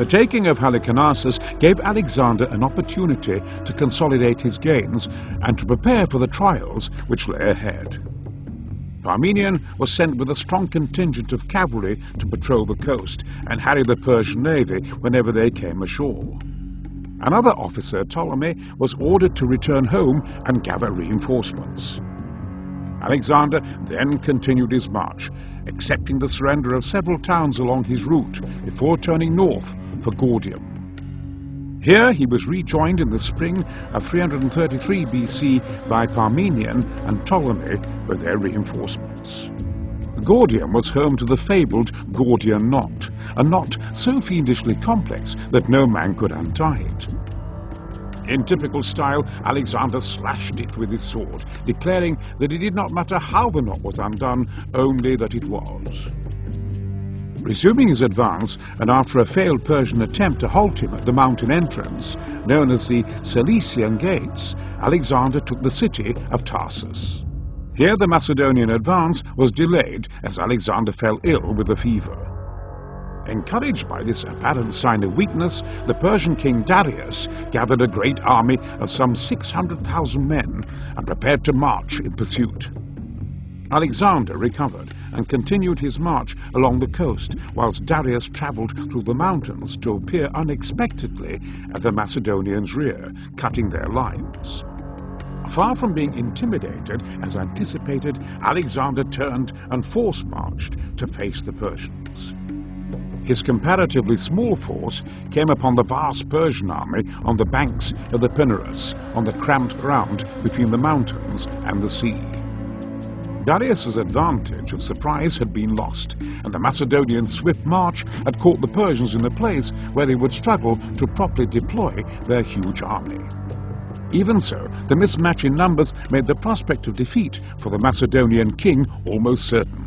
The taking of Halicarnassus gave Alexander an opportunity to consolidate his gains and to prepare for the trials which lay ahead. Parmenion was sent with a strong contingent of cavalry to patrol the coast and harry the Persian navy whenever they came ashore. Another officer, Ptolemy, was ordered to return home and gather reinforcements. Alexander then continued his march, accepting the surrender of several towns along his route before turning north for Gordium. Here he was rejoined in the spring of 333 BC by Parmenion and Ptolemy with their reinforcements. Gordium was home to the fabled Gordian knot, a knot so fiendishly complex that no man could untie it. In typical style, Alexander slashed it with his sword, declaring that it did not matter how the knot was undone, only that it was. Resuming his advance, and after a failed Persian attempt to halt him at the mountain entrance, known as the Cilician Gates, Alexander took the city of Tarsus. Here the Macedonian advance was delayed as Alexander fell ill with a fever. Encouraged by this apparent sign of weakness, the Persian king Darius gathered a great army of some 600,000 men and prepared to march in pursuit. Alexander recovered and continued his march along the coast, whilst Darius travelled through the mountains to appear unexpectedly at the Macedonians' rear, cutting their lines. Far from being intimidated, as anticipated, Alexander turned and force-marched to face the Persians. His comparatively small force came upon the vast Persian army on the banks of the Pinarus, on the cramped ground between the mountains and the sea. Darius's advantage of surprise had been lost, and the Macedonians' swift march had caught the Persians in a place where they would struggle to properly deploy their huge army. Even so, the mismatch in numbers made the prospect of defeat for the Macedonian king almost certain.